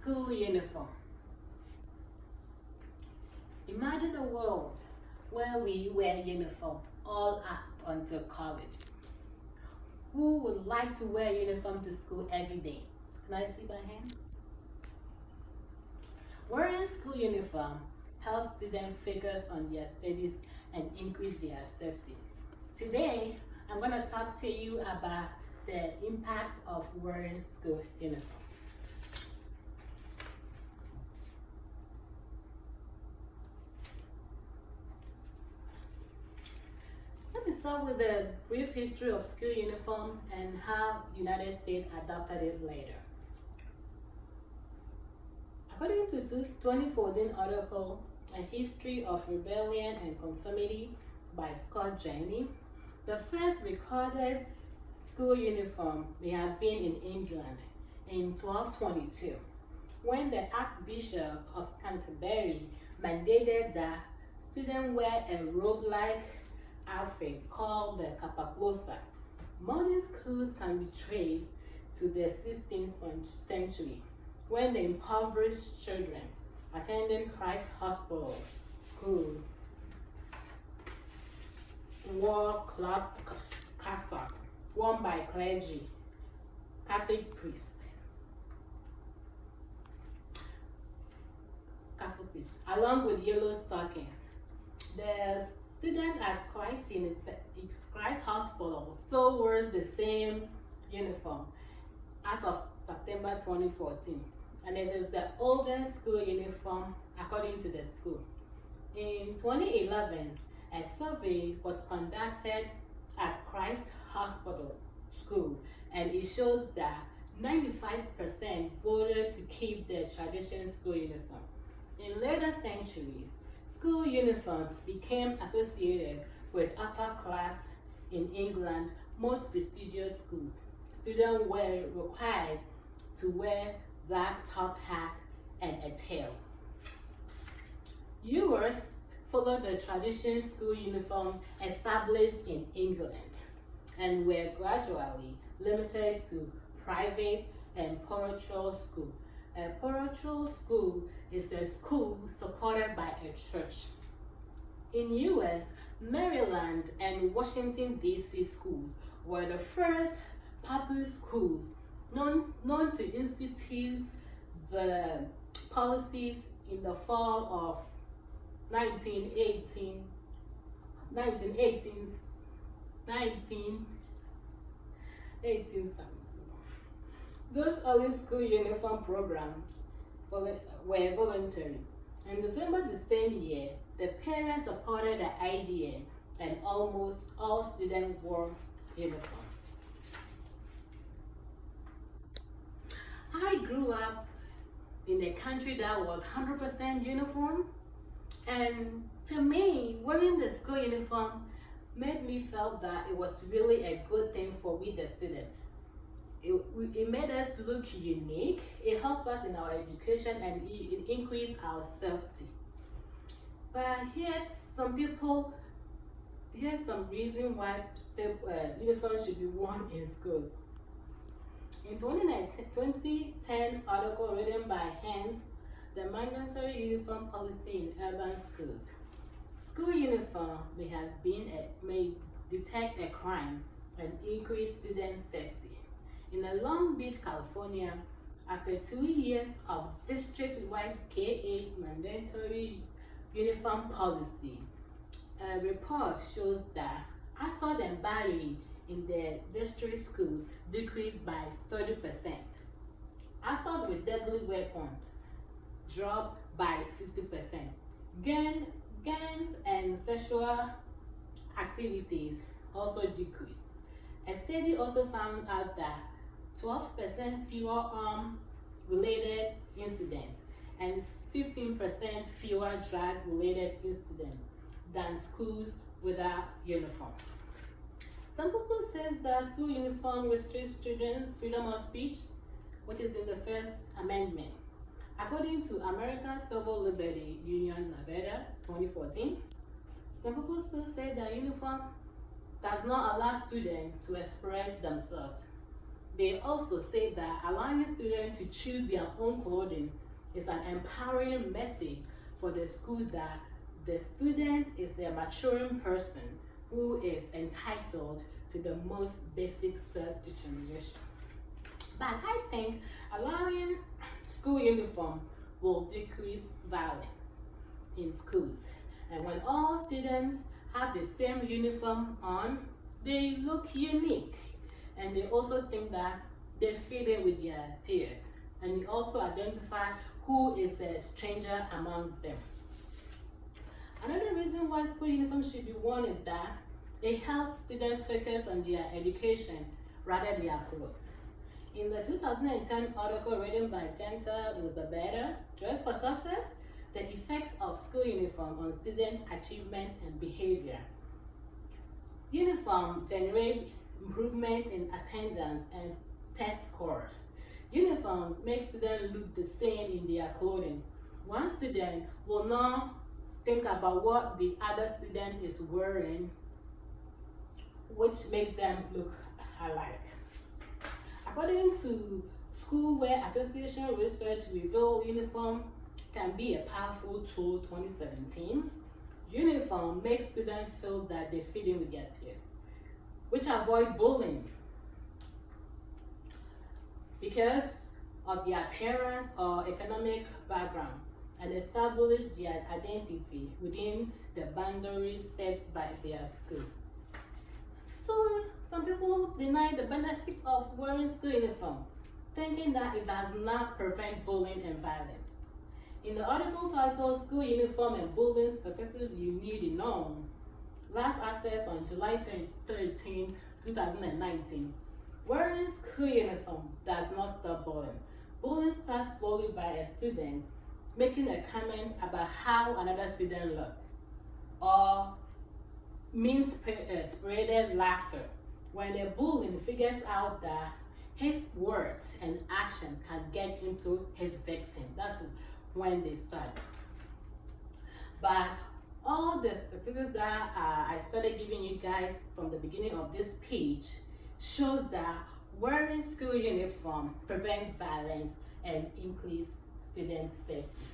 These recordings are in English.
School uniform. Imagine a world where we wear uniform all up until college. Who would like to wear uniform to school every day? Can I see by hand? Wearing school uniform helps students focus on their studies and increase their safety. Today, I'm going to talk to you about the impact of wearing school uniform. Let me start with a brief history of school uniform and how the United States adopted it later. According to 2014 article, A History of Rebellion and Conformity by Scott Janney, the first recorded school uniform may have been in England in 1222, when the Archbishop of Canterbury mandated that students wear a robe-like outfit called the capaglossa. Modern schools can be traced to the 16th century, when the impoverished children attending Christ Hospital School wore cloth cassock worn by clergy, Catholic priests, along with yellow stockings. The student at Christ Hospital still wears the same uniform as of September 2014, and it is the oldest school uniform according to the school. In 2011, a survey was conducted at Christ Hospital School, and it shows that 95% voted to keep the traditional school uniform. In later centuries, school uniform became associated with upper class in England. Most prestigious schools, students were required to wear black top hat and a tail. US followed the traditional school uniform established in England and were gradually limited to private and parochial school. A parochial school is a school supported by a church. In US, Maryland and Washington, D.C. schools were the first public schools known to institute the policies in the fall of 1918. Those early school uniform programs were voluntary. In December the same year, the parents supported the idea and almost all students wore uniform. I grew up in a country that was 100% uniform, and to me, wearing the school uniform made me feel that it was really a good thing for we the student. It made us look unique, it helped us in our education, and it increased our safety. But here's some reason why uniforms should be worn in schools. In 2010 article written by Hans, The Mandatory Uniform Policy in Urban Schools. School uniform may detect a crime and increase student safety. In Long Beach, California, after 2 years of district-wide K-8 mandatory uniform policy, a report shows that assault and battery in the district schools decreased by 30%. Assault with deadly weapon dropped by 50%. Gangs and sexual activities also decreased. A study also found out that 12% fewer arm-related incidents and 15% fewer drug-related incidents than schools without uniform. Some people say that school uniform restricts student freedom of speech, which is in the First Amendment. According to American Civil Liberty Union Nevada 2014, some people still say that uniform does not allow students to express themselves. They also say that allowing students to choose their own clothing is an empowering message for the school that the student is a maturing person who is entitled to the most basic self-determination. But I think allowing school uniform will decrease violence in schools. And when all students have the same uniform on, they look unique. And they also think that they fit in with their peers. And it also identify who is a stranger amongst them. Another reason why school uniform should be worn is that it helps students focus on their education rather than their clothes. In the 2010 article written by Jenta Elizabeth, Dress for Success, the effect of school uniform on student achievement and behavior. Uniform generate improvement in attendance and test scores. Uniforms make students look the same in their clothing. One student will not think about what the other student is wearing, which makes them look alike. According to School Wear Association research revealed uniform can be a powerful tool 2017. Uniform makes students feel that they fit in with their peers, which avoid bullying because of their appearance or economic background, and establish their identity within the boundaries set by their school. So some people deny the benefit of wearing school uniform, thinking that it does not prevent bullying and violence. In the article titled School Uniform and Bullying Statistics You Need to Know, last accessed on July 13, 2019, wearing school uniform does not stop bullying. Bullying starts slowly by a student making a comment about how another student looked, or mean-spirited laughter when a bully figures out that his words and action can get into his victim. That's when they start. But all the statistics that I started giving you guys from the beginning of this page shows that wearing school uniform prevents violence and increase student safety.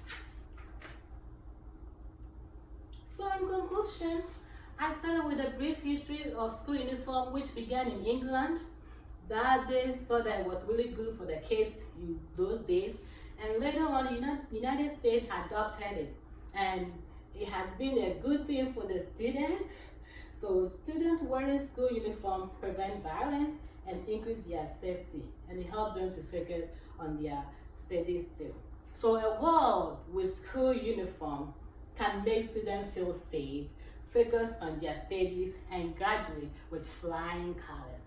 So in conclusion, I started with a brief history of school uniform, which began in England. That they saw that it was really good for the kids in those days, and later on the United States adopted it, and it has been a good thing for the student. So students wearing school uniform prevent violence and increase their safety, and it helps them to focus on their studies too. So a world with school uniform can make students feel safe, focus on their studies, and graduate with flying colors.